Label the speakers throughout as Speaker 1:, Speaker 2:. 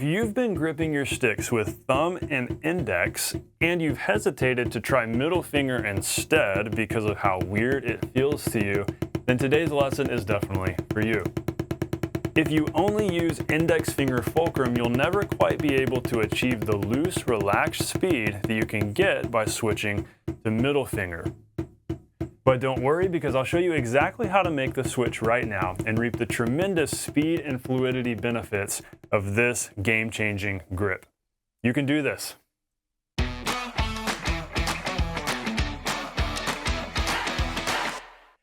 Speaker 1: If you've been gripping your sticks with thumb and index, and you've hesitated to try middle finger instead because of how weird it feels to you, then today's lesson is definitely for you. If you only use index finger fulcrum, you'll never quite be able to achieve the loose, relaxed speed that you can get by switching to middle finger. But don't worry, because I'll show you exactly how to make the switch right now and reap the tremendous speed and fluidity benefits of this game-changing grip. You can do this.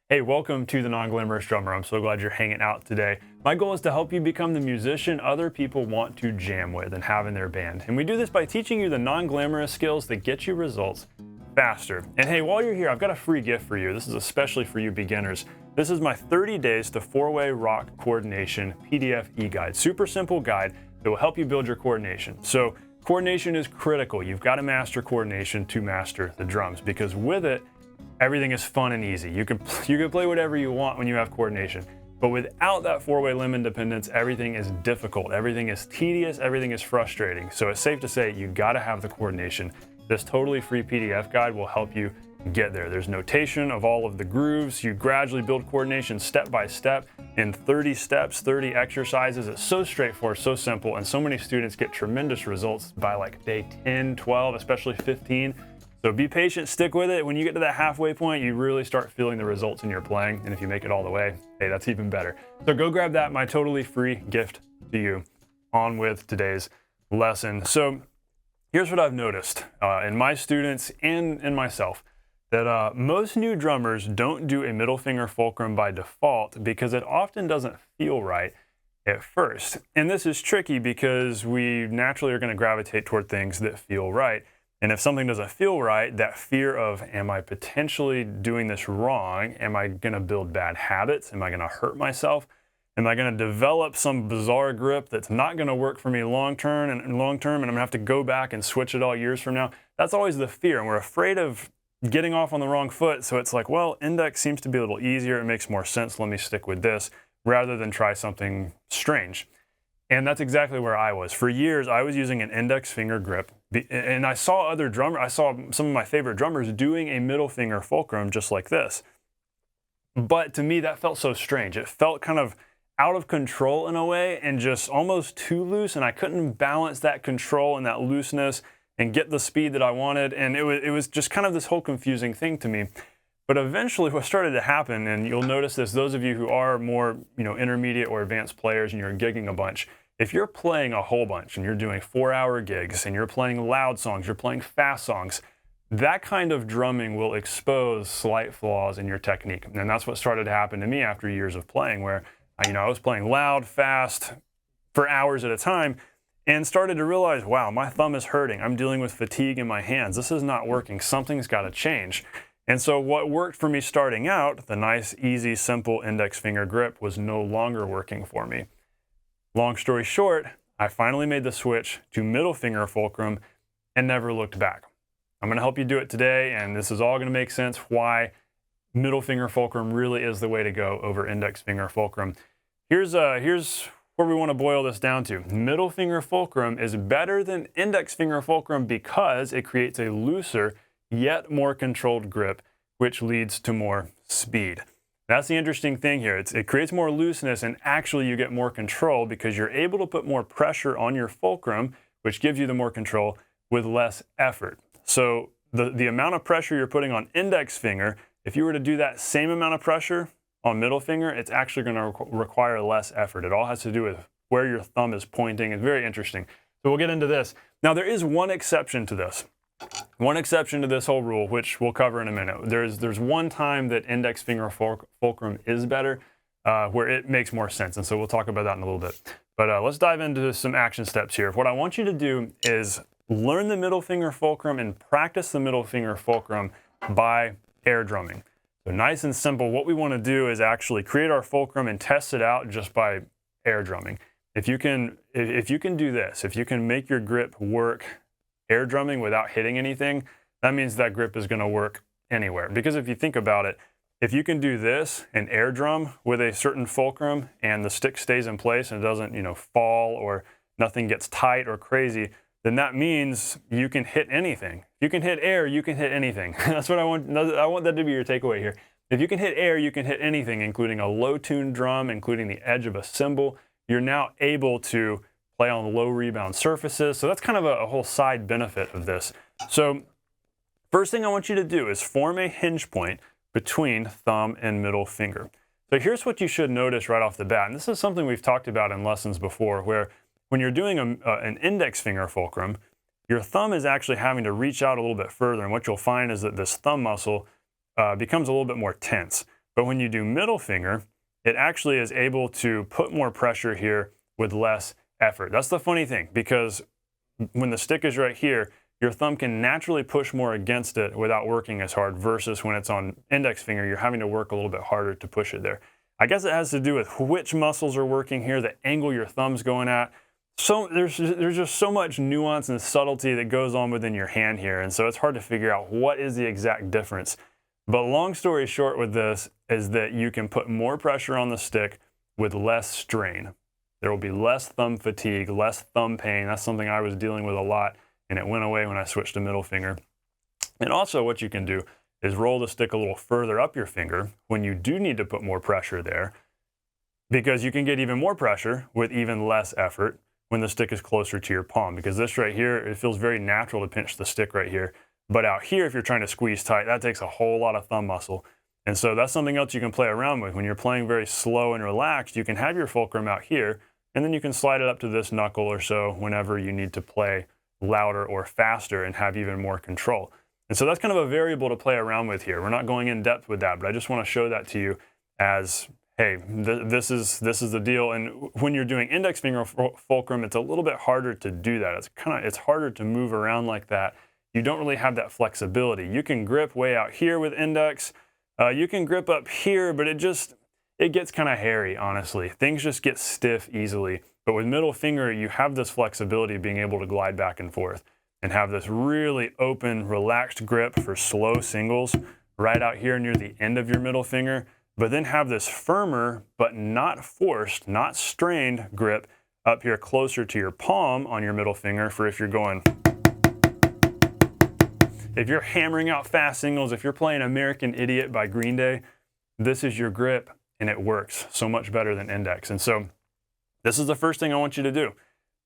Speaker 1: Hey, welcome to The Non-Glamorous Drummer. I'm so glad you're hanging out today. My goal is to help you become the musician other people want to jam with and have in their band. And we do this by teaching you the non-glamorous skills that get you results faster. And hey, while you're here, I've got a free gift for you. This is especially for you beginners. This is my 30 days to 4-way rock coordination PDF e-guide. Super simple guide that will help you build your coordination. So coordination is critical. You've got to master coordination to master the drums, because with it, everything is fun and easy. You can play whatever you want when you have coordination. But without that 4-way limb independence, everything is difficult. Everything is tedious. Everything is frustrating. So it's safe to say you got to have the coordination. This totally free PDF guide will help you get there. There's notation of all of the grooves. You gradually build coordination step by step in 30 steps, 30 exercises. It's so straightforward, so simple, and so many students get tremendous results by like day 10, 12, especially 15. So be patient, stick with it. When you get to that halfway point, you really start feeling the results in your playing. And if you make it all the way, hey, that's even better. So go grab that, my totally free gift to you. On with today's lesson. So here's what I've noticed in my students and in myself, that most new drummers don't do a middle finger fulcrum by default because it often doesn't feel right at first. And this is tricky because we naturally are going to gravitate toward things that feel right. And if something doesn't feel right, that fear of, am I potentially doing this wrong? Am I going to build bad habits? Am I going to hurt myself? Am I going to develop some bizarre grip that's not going to work for me long term, and I'm going to have to go back and switch it all years from now? That's always the fear, and we're afraid of getting off on the wrong foot. So it's like, well, index seems to be a little easier. It makes more sense. Let me stick with this rather than try something strange. And that's exactly where I was. For years, I was using an index finger grip, and I saw some of my favorite drummers doing a middle finger fulcrum just like this. But to me, that felt so strange. It felt kind of out of control in a way and just almost too loose, and I couldn't balance that control and that looseness and get the speed that I wanted. And it was just kind of this whole confusing thing to me. But eventually what started to happen, and you'll notice this, those of you who are more, intermediate or advanced players and you're gigging a bunch, if you're playing a whole bunch and you're doing 4-hour gigs and you're playing loud songs, you're playing fast songs, that kind of drumming will expose slight flaws in your technique. And that's what started to happen to me after years of playing, where I was playing loud, fast for hours at a time and started to realize, wow, my thumb is hurting. I'm dealing with fatigue in my hands. This is not working. Something's got to change. And so what worked for me starting out, the nice, easy, simple index finger grip, was no longer working for me. Long story short, I finally made the switch to middle finger fulcrum and never looked back. I'm going to help you do it today, and this is all going to make sense why middle finger fulcrum really is the way to go over index finger fulcrum. Here's where we want to boil this down to. Middle finger fulcrum is better than index finger fulcrum because it creates a looser yet more controlled grip, which leads to more speed. That's the interesting thing here. It creates more looseness, and actually you get more control because you're able to put more pressure on your fulcrum, which gives you the more control with less effort. So the amount of pressure you're putting on index finger, if you were to do that same amount of pressure on middle finger, it's actually going to require less effort. It all has to do with where your thumb is pointing. It's very interesting. So we'll get into this. Now there is one exception to this. One exception to this whole rule, which we'll cover in a minute. There's one time that index finger fulcrum is better, where it makes more sense, and so we'll talk about that in a little bit. But let's dive into some action steps here. What I want you to do is learn the middle finger fulcrum and practice the middle finger fulcrum by air drumming. So nice and simple. What we want to do is actually create our fulcrum and test it out just by air drumming. If you can do this, if you can make your grip work air drumming without hitting anything, that means that grip is going to work anywhere. Because if you think about it, if you can do this and air drum with a certain fulcrum and the stick stays in place and it doesn't, fall or nothing gets tight or crazy, then that means you can hit anything. If you can hit air, you can hit anything. That's what I want that to be your takeaway here. If you can hit air, you can hit anything, including a low-tuned drum, including the edge of a cymbal. You're now able to play on low rebound surfaces. So that's kind of a whole side benefit of this. So first thing I want you to do is form a hinge point between thumb and middle finger. So here's what you should notice right off the bat. And this is something we've talked about in lessons before, where when you're doing an index finger fulcrum, your thumb is actually having to reach out a little bit further. And what you'll find is that this thumb muscle becomes a little bit more tense. But when you do middle finger, it actually is able to put more pressure here with less effort. That's the funny thing, because when the stick is right here, your thumb can naturally push more against it without working as hard, versus when it's on index finger, you're having to work a little bit harder to push it there. I guess it has to do with which muscles are working here, the angle your thumb's going at. So there's just so much nuance and subtlety that goes on within your hand here, and so it's hard to figure out what is the exact difference. But long story short with this is that you can put more pressure on the stick with less strain. There will be less thumb fatigue, less thumb pain. That's something I was dealing with a lot, and it went away when I switched to middle finger. And also what you can do is roll the stick a little further up your finger when you do need to put more pressure there, because you can get even more pressure with even less effort when the stick is closer to your palm. Because this right here, it feels very natural to pinch the stick right here. But out here, if you're trying to squeeze tight, that takes a whole lot of thumb muscle. And so that's something else you can play around with. When you're playing very slow and relaxed, you can have your fulcrum out here, and then you can slide it up to this knuckle or so whenever you need to play louder or faster and have even more control. And so that's kind of a variable to play around with here. We're not going in depth with that, but I just want to show that to you as, hey, this is the deal. And when you're doing index finger fulcrum, it's a little bit harder to do that. It's harder to move around like that. You don't really have that flexibility. You can grip way out here with index. You can grip up here, but it gets kind of hairy, honestly. Things just get stiff easily. But with middle finger, you have this flexibility of being able to glide back and forth and have this really open, relaxed grip for slow singles right out here near the end of your middle finger, but then have this firmer, but not forced, not strained grip up here closer to your palm on your middle finger for if you're going, if you're hammering out fast singles, if you're playing American Idiot by Green Day, this is your grip and it works so much better than index. And so this is the first thing I want you to do.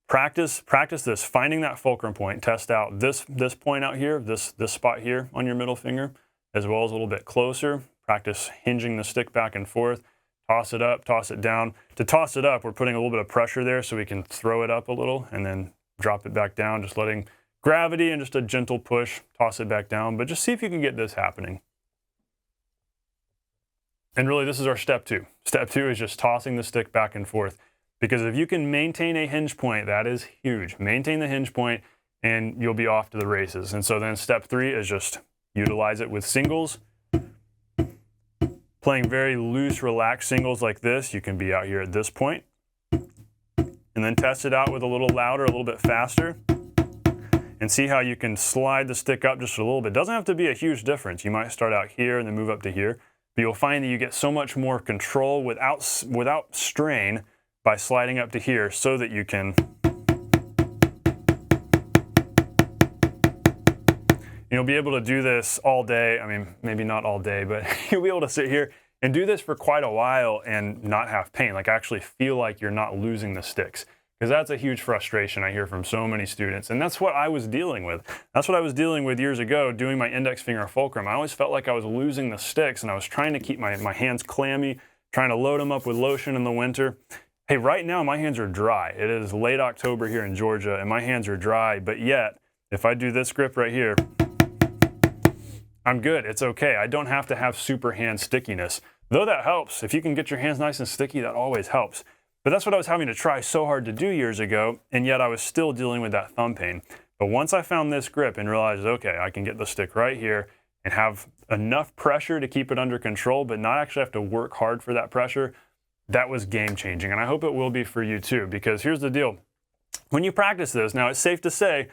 Speaker 1: Practice this, finding that fulcrum point. Test out this point out here, this spot here on your middle finger, as well as a little bit closer. Practice hinging the stick back and forth. Toss it up, toss it down. To toss it up, we're putting a little bit of pressure there so we can throw it up a little and then drop it back down, just letting gravity and just a gentle push, toss it back down. But just see if you can get this happening. And really, this is our step two. Step two is just tossing the stick back and forth. Because if you can maintain a hinge point, that is huge. Maintain the hinge point and you'll be off to the races. And so then step three is just utilize it with singles. Playing very loose, relaxed singles like this, you can be out here at this point. And then test it out with a little louder, a little bit faster. And see how you can slide the stick up just a little bit. It doesn't have to be a huge difference. You might start out here and then move up to here. But you'll find that you get so much more control without strain by sliding up to here so that you can, you'll be able to do this all day. I mean, maybe not all day, but you'll be able to sit here and do this for quite a while and not have pain, like actually feel like you're not losing the sticks. Because that's a huge frustration I hear from so many students. And that's what I was dealing with. That's what I was dealing with years ago doing my index finger fulcrum. I always felt like I was losing the sticks and I was trying to keep my hands clammy, trying to load them up with lotion in the winter. Hey, right now my hands are dry. It is late October here in Georgia and my hands are dry, but yet if I do this grip right here, I'm good, it's okay. I don't have to have super hand stickiness, though that helps. If you can get your hands nice and sticky, that always helps. But that's what I was having to try so hard to do years ago, and yet I was still dealing with that thumb pain. But once I found this grip and realized, okay, I can get the stick right here and have enough pressure to keep it under control, but not actually have to work hard for that pressure, that was game changing. And I hope it will be for you too, because here's the deal. When you practice this, now it's safe to say,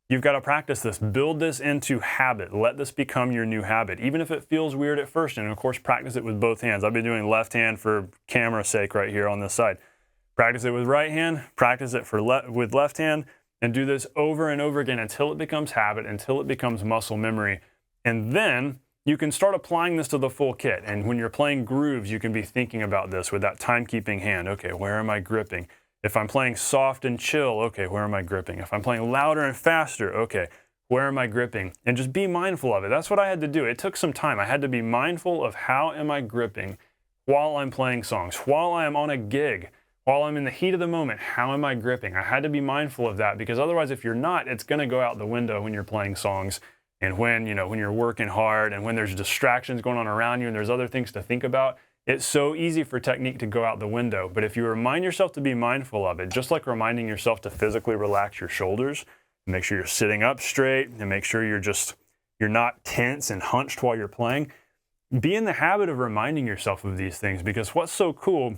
Speaker 1: you've got to practice this, build this into habit. Let this become your new habit, even if it feels weird at first. And of course, practice it with both hands. I've been doing left hand for camera's sake right here on this side. Practice it with right hand, practice it with left hand, and do this over and over again until it becomes habit, until it becomes muscle memory. And then you can start applying this to the full kit. And when you're playing grooves, you can be thinking about this with that timekeeping hand. Okay, where am I gripping? If I'm playing soft and chill, okay, where am I gripping? If I'm playing louder and faster, okay, where am I gripping? And just be mindful of it. That's what I had to do. It took some time. I had to be mindful of how am I gripping while I'm playing songs, while I am on a gig, while I'm in the heat of the moment. How am I gripping? I had to be mindful of that, because otherwise, if you're not, it's going to go out the window when you're playing songs, and when you're working hard, and when there's distractions going on around you and there's other things to think about. It's so easy for technique to go out the window. But if you remind yourself to be mindful of it, just like reminding yourself to physically relax your shoulders, make sure you're sitting up straight, and make sure you're not tense and hunched while you're playing, be in the habit of reminding yourself of these things. Because what's so cool,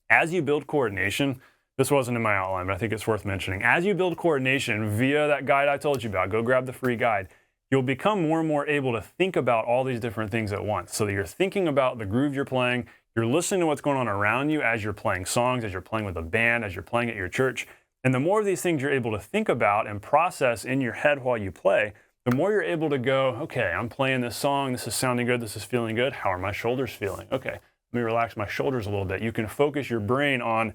Speaker 1: as you build coordination, this wasn't in my outline, but I think it's worth mentioning. As you build coordination via that guide I told you about, go grab the free guide, you'll become more and more able to think about all these different things at once. So that you're thinking about the groove you're playing, you're listening to what's going on around you as you're playing songs, as you're playing with a band, as you're playing at your church. And the more of these things you're able to think about and process in your head while you play, the more you're able to go, okay, I'm playing this song, this is sounding good, this is feeling good, how are my shoulders feeling? Okay, let me relax my shoulders a little bit. You can focus your brain on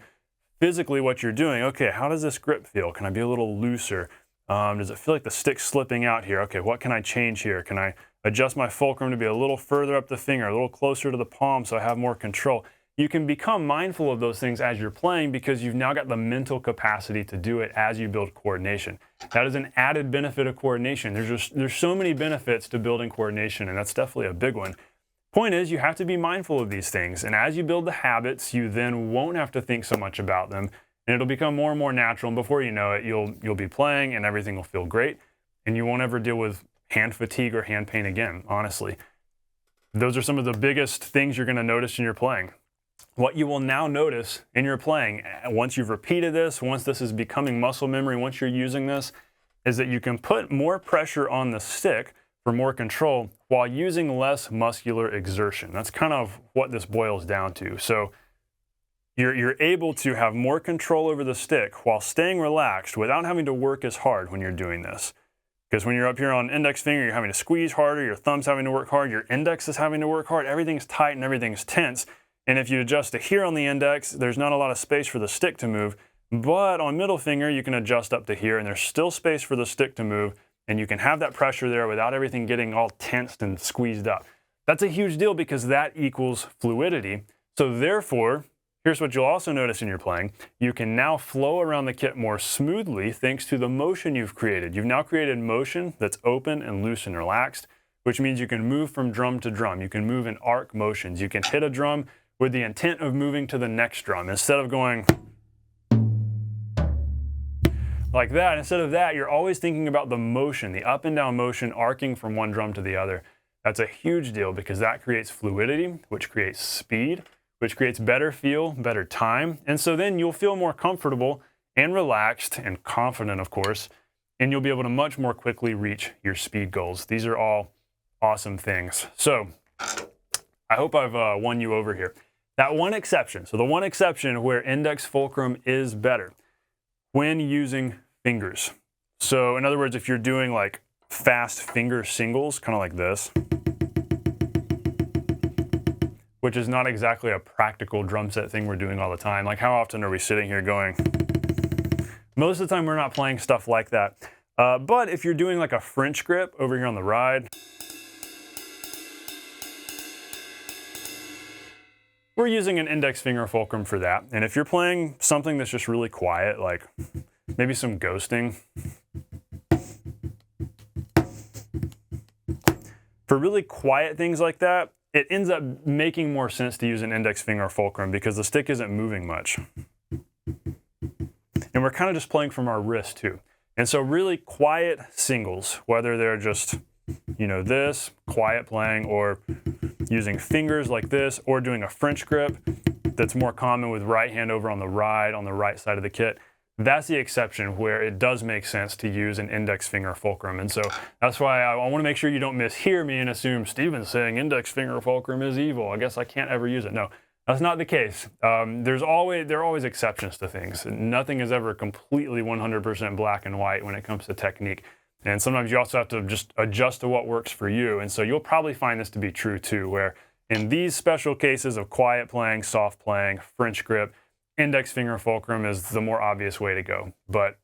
Speaker 1: physically what you're doing. Okay, how does this grip feel? Can I be a little looser? Does it feel like the stick's slipping out here? Okay, what can I change here? Can I adjust my fulcrum to be a little further up the finger, a little closer to the palm so I have more control? You can become mindful of those things as you're playing, because you've now got the mental capacity to do it as you build coordination. That is an added benefit of coordination. There's so many benefits to building coordination, and that's definitely a big one. Point is, you have to be mindful of these things, and as you build the habits, you then won't have to think so much about them, and it'll become more and more natural, and before you know it, you'll be playing and everything will feel great, and you won't ever deal with hand fatigue or hand pain again, honestly. Those are some of the biggest things you're going to notice in your playing. What you will now notice in your playing, once you've repeated this, once this is becoming muscle memory, once you're using this, is that you can put more pressure on the stick for more control while using less muscular exertion. That's kind of what this boils down to. So you're able to have more control over the stick while staying relaxed without having to work as hard when you're doing this. Because when you're up here on index finger, you're having to squeeze harder, your thumb's having to work hard, your index is having to work hard, everything's tight and everything's tense. And if you adjust to here on the index, there's not a lot of space for the stick to move. But on middle finger, you can adjust up to here, and there's still space for the stick to move, and you can have that pressure there without everything getting all tensed and squeezed up. That's a huge deal, because that equals fluidity. So therefore, here's what you'll also notice in your playing. You can now flow around the kit more smoothly thanks to the motion you've created. You've now created motion that's open and loose and relaxed, which means you can move from drum to drum. You can move in arc motions. You can hit a drum with the intent of moving to the next drum. Instead of going like that, instead of that, you're always thinking about the motion, the up and down motion, arcing from one drum to the other. That's a huge deal, because that creates fluidity, which creates speed, which creates better feel, better time. And so then you'll feel more comfortable and relaxed and confident, of course, and you'll be able to much more quickly reach your speed goals. These are all awesome things. So I hope I've won you over here. That one exception, so the one exception where index fulcrum is better when using fingers. So in other words, if you're doing like fast finger singles, kind of like this, which is not exactly a practical drum set thing we're doing all the time. Like, how often are we sitting here going? Most of the time we're not playing stuff like that. But if you're doing like a French grip over here on the ride, we're using an index finger fulcrum for that. And if you're playing something that's just really quiet, like maybe some ghosting, for really quiet things like that, it ends up making more sense to use an index finger fulcrum, because the stick isn't moving much. And we're kind of just playing from our wrist too. And so really quiet singles, whether they're just, this, quiet playing, or using fingers like this, or doing a French grip that's more common with right hand over on the ride, on the right side of the kit, that's the exception where it does make sense to use an index finger fulcrum. And so that's why I want to make sure you don't mishear me and assume Steven's saying index finger fulcrum is evil. I guess I can't ever use it. No, That's not the case. There are always exceptions to things. Nothing is ever completely 100% black and white when it comes to technique. And sometimes you also have to just adjust to what works for you. And so you'll probably find this to be true too, where in these special cases of quiet playing, soft playing, French grip, index finger fulcrum is the more obvious way to go. But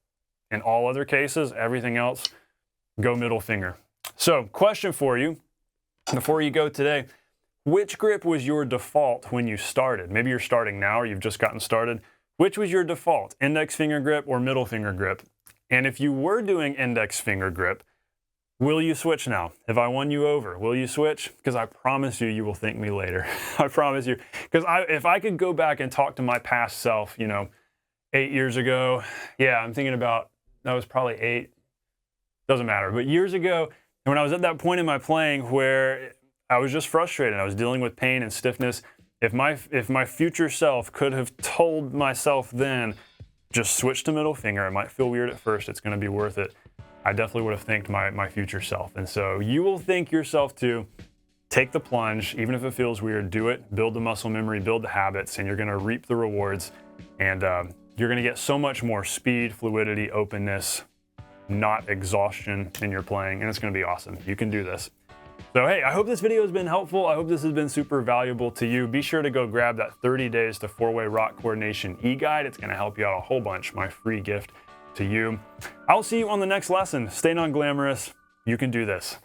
Speaker 1: in all other cases, everything else, go middle finger. So, question for you before you go today. Which grip was your default when you started? Maybe you're starting now or you've just gotten started. Which was your default, index finger grip or middle finger grip? And if you were doing index finger grip, will you switch now? Have I won you over? Will you switch? Because I promise you, you will thank me later. I promise you. Because if I could go back and talk to my past self, 8 years ago, yeah, I'm thinking about, that was probably 8, doesn't matter. But years ago, when I was at that point in my playing where I was just frustrated, I was dealing with pain and stiffness, if my future self could have told myself then, just switch to middle finger, it might feel weird at first, it's gonna be worth it, I definitely would have thanked my future self. And so you will thank yourself too. Take the plunge, even if it feels weird, do it, build the muscle memory, build the habits, and you're gonna reap the rewards. And you're gonna get so much more speed, fluidity, openness, not exhaustion in your playing, and it's gonna be awesome. You can do this. So hey, I hope this video has been helpful. I hope this has been super valuable to you. Be sure to go grab that 30 days to 4-way rock coordination e-guide. It's gonna help you out a whole bunch, my free gift to you. I'll see you on the next lesson. Stay non-glamorous. You can do this.